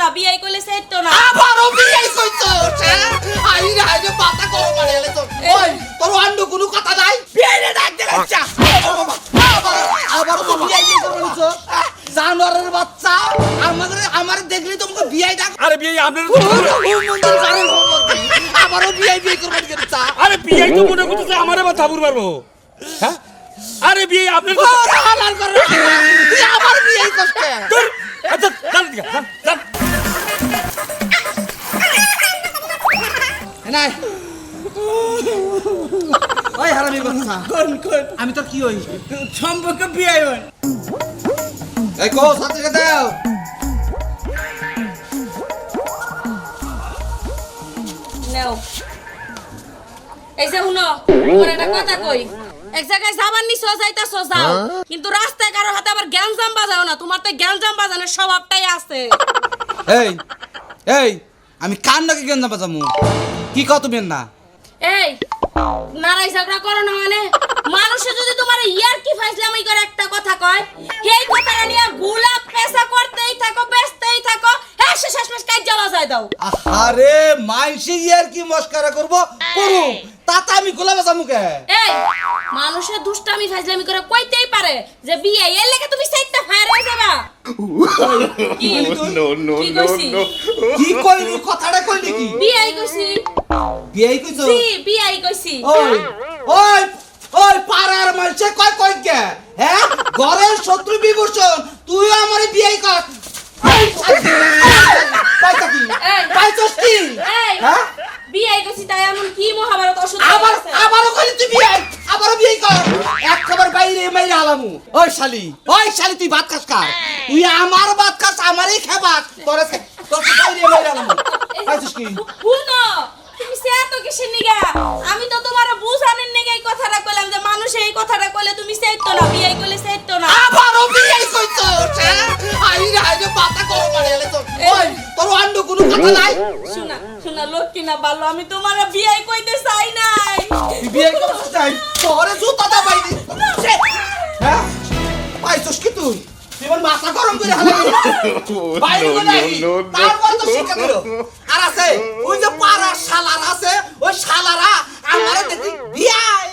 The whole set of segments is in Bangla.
না বিয়াই কইলে চাইতো না আবারও বিয়াই কইছস আইরে আইরে পাতা করো মারে এলে তো ওই তোর অন্য কোনো কথা নাই বিয়াইরে ডাক দে বাচ্চা আবারও তো বিয়াই করছ জানোয়ারের বাচ্চা আমার দেখলি তোমাকে বিয়াই ডাক আরে বিয়ে আপনার মন্দির কারণ আবারও বিয়াই করবেন কেন চা আরে বিয়ে তো মনে করতেছে আমারে বা থাবুর মারবো হ্যাঁ আরে বিয়ে আপনার হালাল করে তুই আবার বিয়াই করছ আচ্ছা চল দিকে চল নাই ওই হারামি বাচ্চা কোন আমি তো কি হই সম্পর্ক বিয়ে হন এই কো ছাত্রীকে দাও নেও এই যে শুনো তোমার একটা কথা কই এক জায়গায় যাবার নিছো যাইতাছো যাও কিন্তু রাস্তায় কারো হাতে আবার গ্যাঞ্জাম বাজাও না তোমার তো গ্যাঞ্জাম বাজানোর স্বভাবটাই আছে এই এই আমি কান নাকি গেন না বাজামু কি কত বেন না এই নারাই ঝগড়া করো না মানে মানুষে যদি তোমার ইয়ার কি ফাইজলামি করে একটা কথা কয় এই কথাটা নিয়ে গোলাপ পেশা করতেই থাকো ব্যস্তই থাকো হ্যাঁ শেষ কাজ যাওয়া যায় দাও আরে মাইসি ইয়ার কি মস্কারা করব করু তাতে আমি গোলা বাজামু কে এই মানুষের দুষ্টামি ফাইজলামি করে কইতেই পারে যে বিয়ে এর লাগি তুমি সাইডটা ফায়ার হয়ে যাবা কি কি কইলি কথাটা কইলি কি বিয়াই কইছি বিয়াই কইছো বিয়াই কইছি ওই ওই ওই পাড়ার মাইসে কই কই কে হ্যাঁ ঘরের শত্রু বিভূষণ তুই আমারে বিয়াই কর পাইতা কি পাইছস কি হ্যাঁ বিয়াই কইছি তাই এমন কি মহাভারত অসুখ আবারও কইলি তুই বিয়াই আবারও বিয়াই কর এক খবর বাইরে মাইরে আলামু ওই শালি তুই ভাত খাস কার তুই আমার ভাত খাস আমারই খাবাস তোর বাইরে মাইরে আলামু পাইছস কি শুনো তুমি সেত কিসের নিগা আমি তো তোমার বুঝানোর নিগা এই কথাটা কইলাম যে মানুষ এই কথাটা কইলে তুমি চাইতো না বিয়াই কইলে চাইতো না আবারও বিয়াই কইছস আইরে আইরে পাতা করো মারে এলে তো ওই তোর অন্য কোনো কথা নাই শোনা লক্ষ্মী না ভালো আমি তোমার বিয়াই কইতে চাই নাই তুই বিয়াই করছিস তাই তোরে জুতাটা বাইরে হ্যাঁ পাইছস কি তুই জীবন মাথা গরম করে হালাবি বাইরে গলাই তারপর তো শিক্ষা দিল আর আছে ওই যে পাড়া শালারা আছে ওই শালারা আমারে দেখি বিয়াই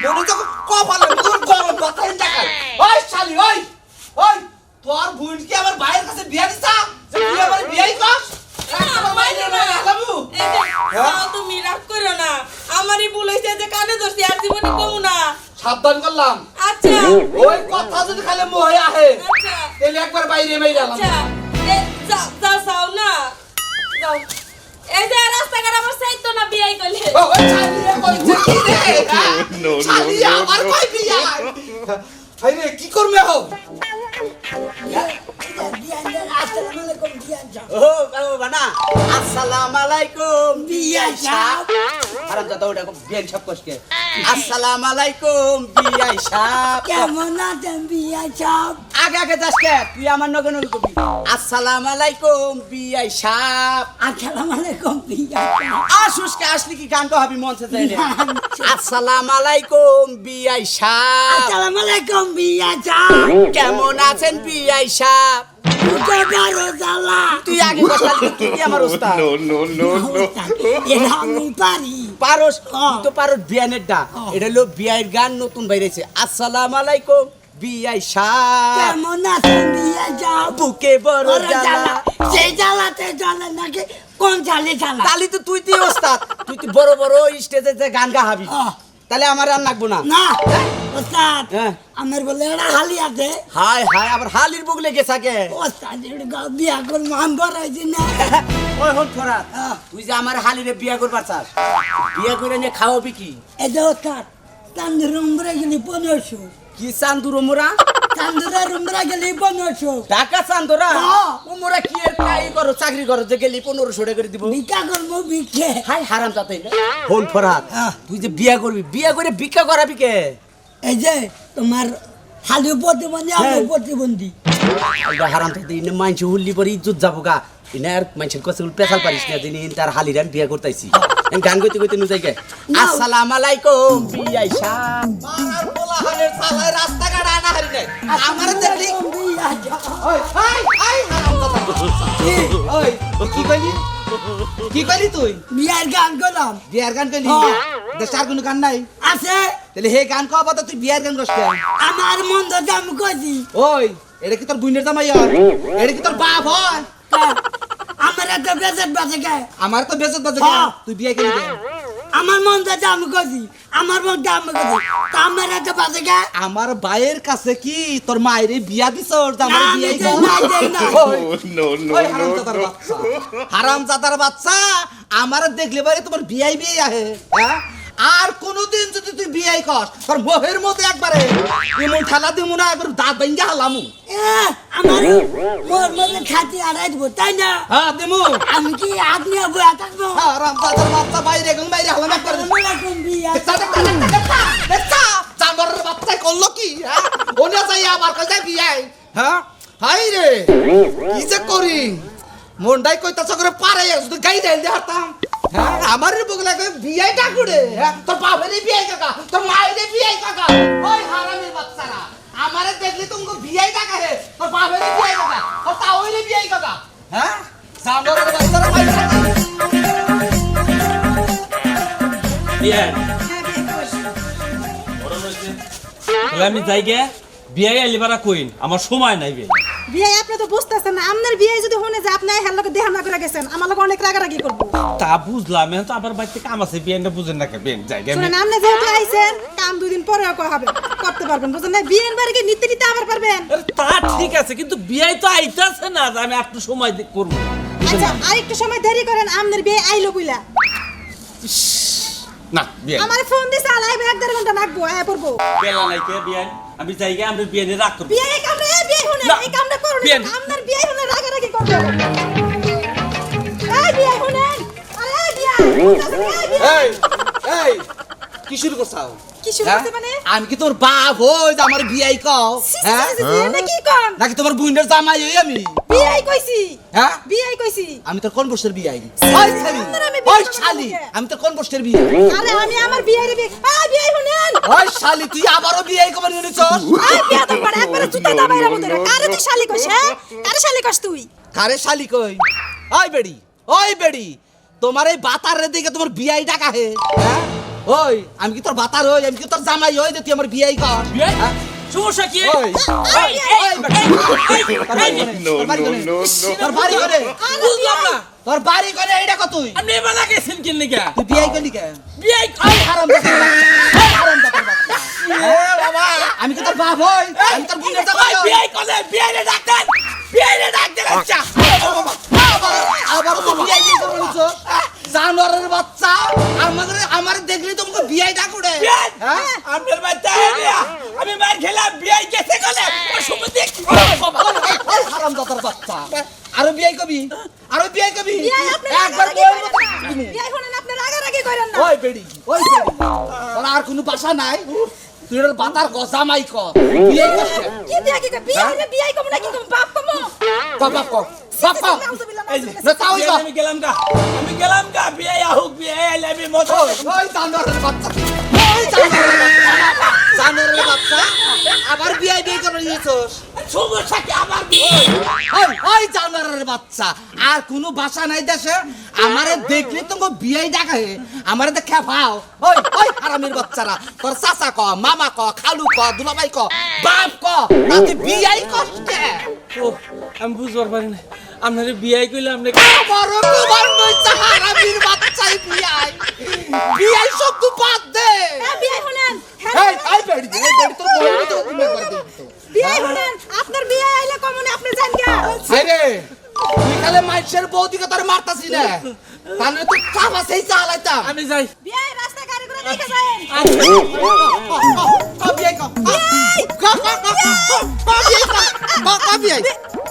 মনে তো কপালে তোর গরম কথাই দেখায় ওই শালি ওই তোর বোন কি আমার ভাইয়ের কাছে বিয়া দিছা যে তুই আমার বিয়াই কর তুমি রাগ করো না আমারই ভুল হয়েছে যে কানে ধরছি আর জীবনে কমু না সাবধান করলাম আচ্ছা ওই কথা যদি খালি মোহে আহে আচ্ছা তাহলে একবার বাইরে মেরে আলাম আচ্ছা যাও না যাও এই যে রাস্তাঘাট আমার চাইতো না বিয়াই করলে ওই ছালিয়ে কইছে কি রে ছালিয়ে আমার কই বিয়া হাই রে কি করবে হো ও বানা আসসালামু আলাইকুম বিয়াই সাহেব হারামজাদা ওটা বিয়াই সাহেব কসকে আসসালামু আলাইকুম বিয়াই সাহেব কেমন আছেন বিয়াই সাহেব আগে যাসকে তুই আমার নগে নগে কবি আসসালামু আলাইকুম বিয়াই সাহেব আসসালামু আলাইকুম বিয়াই আসুসকে আসলি কি গান তো হবি মনসে যাই আসসালামু আলাইকুম বিয়াই সাহেব আসসালামু আলাইকুম বিয়াই সাহেব কেমন আছেন বিয়াই সাহেব তুই আগে বসালি তুই আমার উস্তাদ এটা আমি পারি পারস তো পারস বিয়ানের ডা এটা হলো বিয়ার গান নতুন বাইরেছে আসসালামু আলাইকুম বিয়াই সাহেব কেমন আছেন বিয়াই সাহেব বুকে বড় জ্বালা সেই জ্বালাতে জ্বালা নাকি কোন জ্বালে জ্বালা তালি তো তুই ওস্তাদ তুই বড় বড় স্টেজে যে গান গাহাবি তাহলে আমার আর লাগবো না না ওস্তাদ হ্যাঁ আমার বলে একটা হালি আছে হাই আবার হালির বুক লেগে থাকে ওস্তাদ বিয়া করবো আমি বড়াইছি না ওই হন ফরাত তুই যে আমার হালিরে বিয়া করবার চাস বিয়া করে নিয়ে খাওয়াবি কি এই যে ওস্তাদ তান্দুর উমরা গেলি 1500 কি চান্দুর মোরা তান্দুরের উমরা গেলি 1500 টাকা চান্দুরা ও মোরা কি এর কাই করো চাকরি করো যে গেলি 1500 টাকা করে দিব ভিক্ষা করবো ভিক্ষে হাই হারাম তাতেই না হন ফরাত তুই যে বিয়া করবি বিয়া করে ভিক্ষা করাবি কে এই যে তোমার হালি প্রতিবন্ধী আমি প্রতিবন্ধী এটা হারাম তাতে ইনে মাইনছে হুল্লি পরে ইজ্জত যাবো গা ইনে আর মাইনছের কাছে পেশাল পারিস না দিন তার হালির আমি বিয়া করতেছি গান কইতে নু যাইগে আসসালামু আলাইকুম বিয়াই সাহেব পাড়ার পোলাহানের শালায় রাস্তাঘাট আনা হারি নাই আমারে দেখলি ওই হারামজাদা ওই কি কইলি কি কইলি তুই বিয়ার গান করলাম বিয়ার গান কইলি হ্যাঁ। দেশার কোনো গান নাই আছে তাহলে হে গান কবা তো তুই বিয়ার গান করছ কেন? আমার মন তো দাম কইছি ওই এটা কি তোর বুইনের জামাই হয় এটা কি তোর বাপ হয় আমার একটা বেজেট বাজে গায় আমার তো বেজত বাজে হ্যাঁ। তুই বিয়ে করলি কেন? আমার মন তো দাম কইছি আমার মন দাম কইছি তা আমার একটা বাজে গায় আমার ভাইয়ের কাছে কি তোর মায়ের বিয়া দিছ আমার না, বিয়ে দেই না, দেই না। হারাম জাদার বাচ্চা আমার দেখলে বারে তোমার বিয়াই বিয়ে আহে হ্যাঁ? আর কোনদিন যদি তুই বিয়াই কর তোর মোহের মধ্যে একবারে এমন ঠেলা দিমু না একবার দাঁত ভেঙে হালামু আমার মোর মধ্যে খাতি আড়াই দিব তাই না হ্যাঁ দিমু আমি কি আপনি বয়া থাকবো হারাম জাদার বাচ্চা বাইরে গেল বাইরে হালাম একবার আসসালামু বিয়া জানোয়ারের বাচ্চাই করলো কি হ্যাঁ ওনে যাই আমার কাছে বিয়াই হ্যাঁ হাই রে কি যে করি মনটাই কইতাছ করে পারে শুধু গাই দেন দে হাতাম হ্যাঁ আমার বগলা কই বিয়াই ডাকুড়ে হ্যাঁ তোর বাপের বিয়াই কাকা তোর মায়ের বিয়াই কাকা ওই হারামির বাচ্চারা আমারে দেখলি তুমি বিয়াই ডাকা হে তোর বাপের বিয়াই কাকা তোর তাওইরে বিয়াই কাকা হ্যাঁ জানোয়ারের বাচ্চারা মাইরা বিয়ে আমি যাই গে বিয়ে এলিবারা কইন আমার সময় নাই বিয়ে বিয়ে আপনি তো বুঝতেছেন না আপনার বিয়ে যদি হনে যে আপনি হেল লোকে দেহা না করে গেছেন আমার লোক অনেক রাগারাগি করবো তা বুঝলাম এখন তো আবার বাড়িতে কাম আছে বিয়ে বুঝেন না বিয়ে যাই গে শুনেন আপনি যেহেতু আইছেন কাম 2 দিন পরে হবে করতে পারবেন বুঝেন না বিয়ের বারে কি নিতে নিতে আবার পারবেন তা ঠিক আছে কিন্তু বিয়ে তো আইতাছে না যে আমি একটু সময় করব আচ্ছা আরেকটু সময় দেরি করেন আপনার বিয়ে আইলো বুইলা না বিয়ে আমার ফোন দিছে আলাইবে 1.5 ঘন্টা লাগবো আয়া পড়বো বেলা নাই কে বিয়ে আমি যাই গে আমরা বিয়ে রাখ করব বিয়ে এই কামটা বিয়ে হনে না, এই কামটা করুন বিয়ে- আপনার বিয়ে হনে রাগারাগি করবে এই বিয়ে হনে আরে বিয়ে এই এই কি শুরু করছাও কি শুরু হ্যাঁ? করতে মানে আমি কি তোর বাপ হই যে আমার বিয়াই কও হ্যাঁ এটা কি কোন নাকি তোমার বুইনের জামাই হই আমি বিয়ে কইছি হ্যাঁ বিয়ে কইছি আমি তোর কোন বছর বিয়াই ওই শালি, ওই শালি আমি তোর কোন বছর বিয়ে আরে আমি আমার বিয়ের বিয়ে বিয়ে শুনেন ওই শালি তুই আবারও বিয়াই কবে নিছস আই বিয়ে তো পড়ে একবারে জুতা দাবাইরা মতো কারে তুই শালি কইছ হ্যাঁ কারে শালি কইছ তুই কারে শালি কই ওই বেড়ি তোমার এই বাতারের দিকে তোমার বিয়াই ডাকা হে হ্যাঁ ওই আমি কি তোর বাতার হই আমি কি তোর জামাই হই যে তুই আমার বিয়াই কর বিয়ে হ্যাঁ? সমস্যা কি ওই তোর বাড়ি করে বুঝলাম না তোর বাড়ি করে এইটা কত তুই আপনি বেলা গেছেন কিন নিকা তুই বিয়াই করলি কে বিয়ে হারাম জাদার বাচ্চা আমি কি তোর বাপ হই আমি তোর বুনের জামাই হই বিয়ে করে বিয়ে ডাক্তার বিয়ে ডাক্তার আচ্ছা আবার তো বিয়াই দিয়ে বলছো জানোয়ারের বাচ্চা আমার দেখলি তোমাকে বিয়াই ডাকুড়ে হ্যাঁ আপনার বাচ্চা আমি মার খেলাম বিয়ে গেছে গলে সুমতি হারাম জাদার বাচ্চা আরো বিয়াই কবি বিয়ে আপনি একবার বিয়ে শুনেন আপনি রাগারাগি করেন না ওই বেড়ি তোর আর কোনো বাসা নাই তুই ওর বাতার গজামাই ক বিয়াই করছে কি বিয়ে কি বিয়ে হলে বিয়ে কম না কি কম বাপ কম বাপ আমি গেলাম গা বিয়ে হোক বিয়ে এলে আমি মত ওই জানোয়ারের বাচ্চা জানোয়ারের বাচ্চা আবার বিয়াই বিয়ে করে নিয়েছস সমস্যা কি আমার বিয়ে ওই জানোয়ারের বাচ্চা আর কোনো বাসা নাই দেশে আমারে দেখলে তো বিয়াই ডাকে আমারে দেখে ভাও ওই হারামির বাচ্চারা তোর চাচা ক মামা ক খালু ক দুলাভাই ক বাপ ক তাতে বিয়াই কষ্টে আমি বুঝবার পারি না আপনার বিয়ে কইলে আপনি বড় কুমার নইছে হারামির বাচ্চাই বিয়াই শব্দ বাদ দে বিয়ে শুনেন এই বেড়ি তোর বড় তো তুমি করে দে বিয়ে শুনেন আপনার বিয়ে আইলে কমনে আপনি জান গা আরে তুই কালে মাইছের বৌদিকে তোর মারতাছি না তাহলে তুই কাবা সেই চালাইতাম আমি যাই বিয়ে রাস্তা গাড়ি করে দেখে যায়েন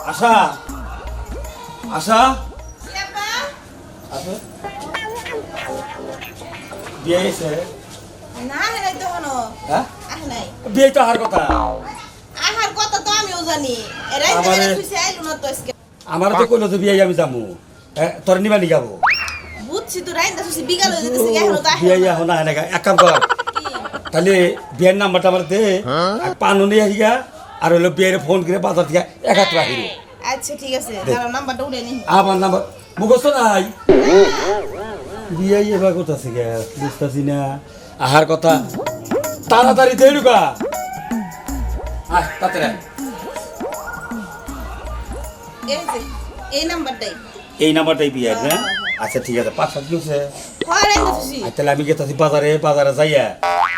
আশা আশা বিয়ে হয়েছে না হেরাই তো হনো হ্যাঁ আহ নাই বিয়ে তো হার কথা আহার কথা তো আমিও জানি এরাই তো আমারে- এরা খুশি আইলো না তো আজকে আমার তো কইলো তো বিয়ে আমি যাবো তোর নিবা নি যাবো বুঝছি তো রাইন দাসি বিকাল হয়ে যেতেছে এখনো তো বিয়ে আহে এখন না এক কাম কর তাহলে বিয়ের নাম্বারটা আমার দে আর পানু নিয়ে আসিগা আর হলো বিয়ের ফোন করে বাজার থেকে 71 হিরো আচ্ছা ঠিক আছে দাঁড়াও নাম্বারটা উঠে নি আমার নাম্বার মুখস্থ নাই বিয়াই এবার কোথাছে গে বুঝতেছি না আহার কথা তাড়াতাড়ি তৈরি কা আয় তাড়াতাড়ি আয়। এই যে এই নাম্বারটাই এই নাম্বারটাই বিয়াই হ্যাঁ আচ্ছা ঠিক আছে 5-7 দিন হচ্ছে হরে খুশি আর তাহলে আমি গেতাছি বাজারে যাইয়া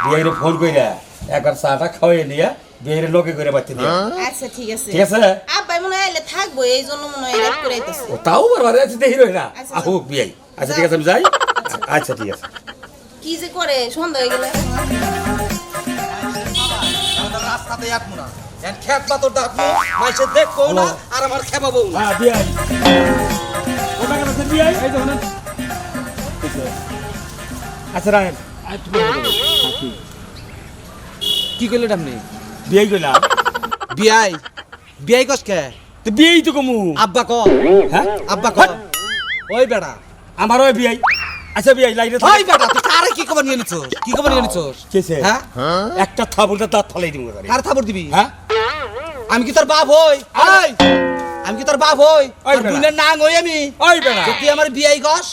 বিয়াইরে ফোন কইরা একবার চাটা খাওয়াই নিয়া বিয়াইরে লগে করে বাচ্চা দিয়া আচ্ছা ঠিক আছে ঠিক আছে আব্বাই মনে হয় আইলে থাকবো এই জন্য মনে হয় রাত করে আইতাছে ও তাও বারবার আছে দেখি রই না আচ্ছা, আহো বিয়াই আচ্ছা ঠিক আছে আমি যাই আচ্ছা ঠিক আছে কি যে করে সন্ধ্যা হয়ে গেলে রাস্তাতে আটমু না এন খেত পাতর ডাকমু মাইসে দেখবো না আর আমার খেপাবো না হ্যাঁ বিয়াই ওটা কেন বিয়াই এই দেখুন আচ্ছা রাখেন কি কইলে আপনি বিয়াই কইলা বিয়াই বিয়াই কসকে তো বিয়াই তো কমু আব্বা ক হ্যাঁ আব্বা ক ওই বেড়া আমার ওই বিয়াই আচ্ছা বিয়াই লাইনে ওই বেটা তুই কারে কি খবর নিয়ে নিছস কি খবর নিয়ে নিছস কেসে হ্যাঁ একটা থাবুরটা দাঁত ফালাই দিব করে কার খবর দিবি হ্যাঁ আমি কি তোর বাপ হই এই আমি কি তোর বাপ হই ওই তোর বেটা। বুইনের নাং হই আমি ওই বেড়া যে তুই আমার বিয়াই কস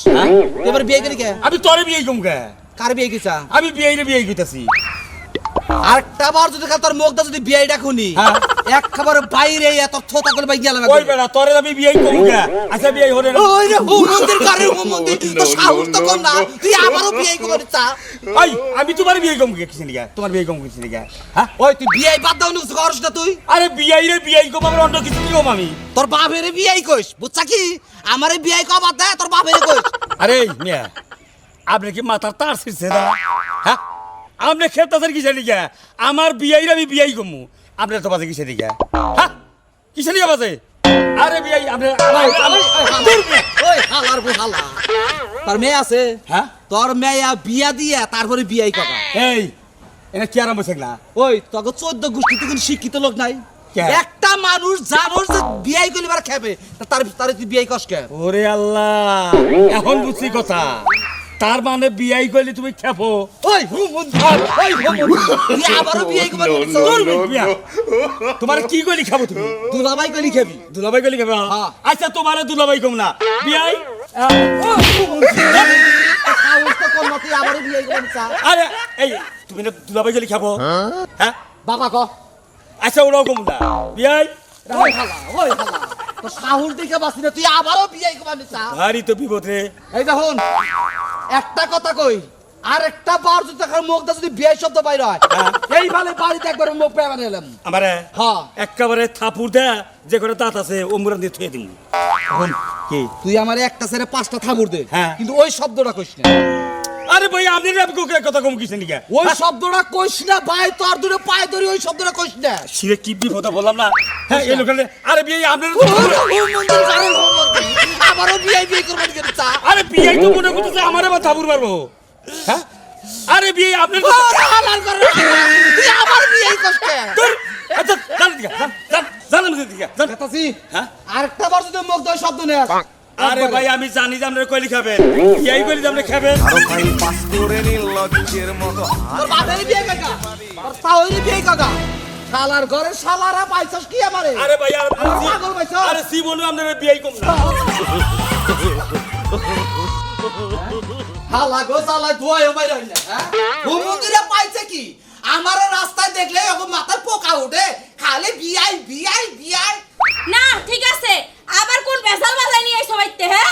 তুই আমার বিয়াই করি কে আমি তোরে বিয়াই কম কে কার বিয়াই কিছা আমি বিয়াইরে বিয়াই কইতাছি আরেকটা বার যদি তোর মুখটা যদি বিয়াইটা খুনি হ্যাঁ। এক খাবার বাইরে এত থোতা করে বাই গেলাম ওই বেড়া তোরে আমি বিয়াই কম কে আচ্ছা বিয়াই হরে না ওই রে হু মন্দির করে হু মন্দির তো সাহস তো কম না তুই আমারও বিয়াই করে চা ওই আমি তোমার বিয়াই কম কে কিসে নিগা তোমার বিয়াই কম কিসে নিগা হ্যাঁ ওই তুই বিয়াই বাদ দাও নিস করস না তুই আরে বিয়াইরে বিয়াই কম আমার অন্য কিছু কি কম আমি তোর বাপেরে বিয়াই কইস বুঝছা কি আমারে বিয়াই কবা দে তোর বাপেরে কইস আরে মিয়া আপনি কি মাথার তার ছিড়ছে না হ্যাঁ আপনি খেতাছেন কিসে নিগা আমার বিয়াইরে আমি বিয়াই কমু আপনি তো বাজে কিসে নিগা হ্যাঁ কিসে নিগা বাজে আরে বিয়াই আপনি ওই হালার বউ হালা তোর মেয়ে আছে হ্যাঁ তোর মেয়া বিয়া দিয়া তারপরে বিয়াই কবা এই এটা কি আরাম হইছে না ওই তোকে 14 গোষ্ঠীতে কোন শিক্ষিত লোক নাই কে? একটা মানুষ জানোর যে বিয়াই করলি বার খাবে তার তুই বিয়াই কস কে ওরে আল্লাহ এখন বুঝছি কথা তার মানে বিয়াই কইলে তুমি খেপো ওই হুমন্দির ওই হুমন্দির তুই আবারও বিয়াই করবা তোমার কি কইলি খাবো তুমি দুলাভাই কলি খাবি দুলাভাই কইলি খাবে হ্যাঁ। আচ্ছা তোমার দুলাভাই কম না বিয়াই সাহস তো কম না তুই আবারও বিয়াই করবি চা আরে এই তুমি না দুলাভাই কইলি খাবো হ্যাঁ বাবা ক আচ্ছা ওরাও কম না বিয়াই ওই হালা তো সাহস দেখে বাসি না তুই আবারও বিয়াই করবি চা ভারী তো বিপদ রে এই দেখুন একটা কথা কই আর একটা বার যদি তার মুখটা যদি বিয়াই শব্দ বাইর হয় এই ভালে বাড়িতে একবার মুখ পেয়ে বানাইলাম আমারে হ্যাঁ একেবারে থাপুর দে যে করে দাঁত আছে ওমরান দিয়ে থুয়ে দিন এখন কি তুই আমার একটা ছেড়ে 5টা থামুর দে হ্যাঁ। কিন্তু ওই শব্দটা কইস না আরে ভাই আপনি কথা কম কিসে নিকা ওই শব্দটা কইস না ভাই তোর দূরে পায়ে ধরি ওই শব্দটা কইস না সিরে কি বিপদ বললাম না হ্যাঁ এই লোকালে আরে বিয়াই আপনার আমারও বিয়ে বিয়ে করবেন কেন চা আরে বিয়াই তো মনে করতেছে আমার আবার থাপুর মারবো হ্যাঁ আরে বিয়াই আপনার হালাল করে তুই আমার বিয়ে কষ্ট আচ্ছা জান দিকা জান আমি দিকা জান কথাছি হ্যাঁ আরেকটা বার যদি মুখ ধরে শব্দ নেস আরে ভাই আমি জানি যে আপনারা কইলি খাবেন বিয়াই কইলি যে আপনি খাবেন তোর বাপের বিয়ে কাকা তোর তাওরি বিয়ে কাকা শালার ঘরে শালারা পাইছস কি আমারে আরে ভাই পাগল পাইছস আরে সি বলু আপনারা বিয়াই কম না হালা গো শালা ধোয় মাই রইল হ্যাঁ মন্দিরে পাইছে কি আমার রাস্তায় দেখলে ওকে মাথার পোকা ওঠে খালি বিয়াই বিয়াই বিয়াই না ঠিক আছে আবার কোন বেজাল বাজাই নিয়ে আইছো বাইতে হ্যাঁ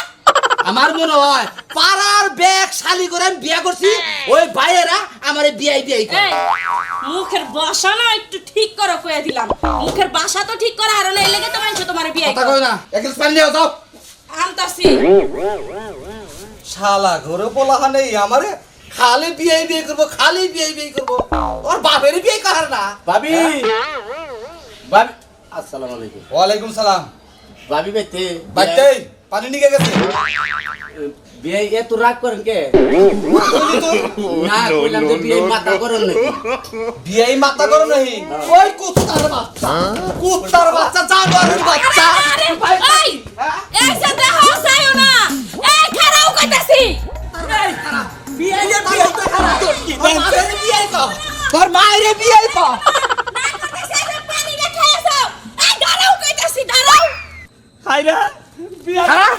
আমার মনে হয় পাড়ার ব্যাগ শালি করে আমি বিয়া করছি ওই ভাইয়েরা আমারে বিয়াই বিয়াই করে এই মুখের বাসা না একটু ঠিক করো কইয়া দিলাম মুখের বাসা তো ঠিক করা আর না এই লাগে তো মানছো তোমার বিয়ে কথা কই না এক গ্লাস পানি নিয়ে যাও আনতাছি শালা ঘরে পোলাহা নেই আমারে খালি বিয়াই বিয়ে করবো খালি বিয়াই বিয়ে করবো ওর বাপের বিয়ে করার না ভাবি ভাবি আসসালামু আলাইকুম ওয়ালাইকুম সালাম ভাবি বাইতে বাইতে পানি নিয়ে গেছে বিয়ে এত রাগ করেন কে না কইলাম যে বিয়ে মাথা করেন নাকি বিয়াই মাথা করো নাই ওই কুত্তার বাচ্চা জানোয়ারের বাচ্চা আরে এই এই যে দেহ চাইও না এই খারাও কইতাছি বিয়াই বিয়ে তো খারাপ তোর মায়ের বিয়ে কর তোর মায়ের বিয়ে কর না কইতাছি পানি রে খাইছো এই দাঁড়াও কইতাছি দাঁড়াও হ্যাঁ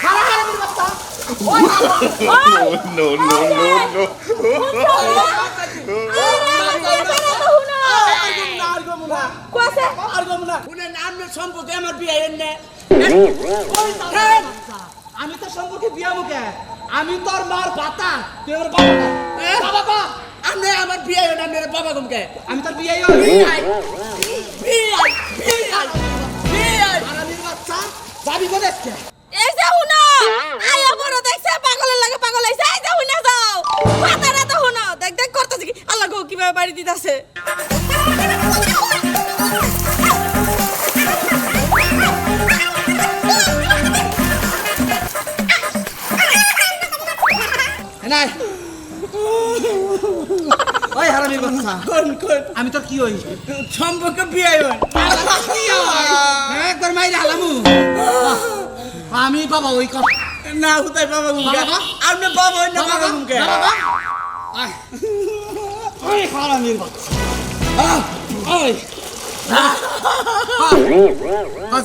হারামির বাচ্চা আপনার সম্পর্কে আমার বিয়ে এনে আমি তো সম্পর্কে বিয়া মুখে আমি তোর মার বাতা তুই আমার বাবা বাবা বাবা আপনি আমার বিয়ে এনে মেরে বাবা গমকে আমি তোর বিয়ে হারামির বাচ্চা যাবি কোথায় আজকে? এই যে হুনো আয়া বড় দেখছে পাগলের লাগে পাগল হইছে এই যে হুনা যাও কথাটা তো হুনো দেখ দেখ করতেছে কি আল্লাহ গো কিভাবে বাড়ি দিতাছে নাই ওই হারামির বাচ্চা আমি তোর কি হই সম্পর্কে বিয়ে একবার মাইরে হালামু আমি বাবা ওই কথা না হুতাই বাবা গমকে বাবা? আপনি বাবা হই না বাবা গমকে ওই হারামির বাচ্চা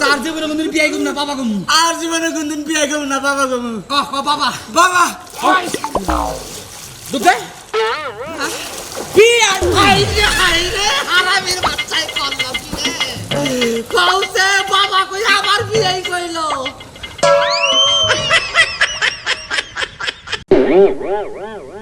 আর জীবনে কোনদিন বিয়ে করুম না বাবা গম আর জীবনে কোনদিন বিয়ে করব না বাবা গম বাবা বাবা দুধে বিয়ে হারামির বাচ্চাই করলো কি রে কওছে বাবা কই আবার বিয়ে কইলো Wow, wow, wow.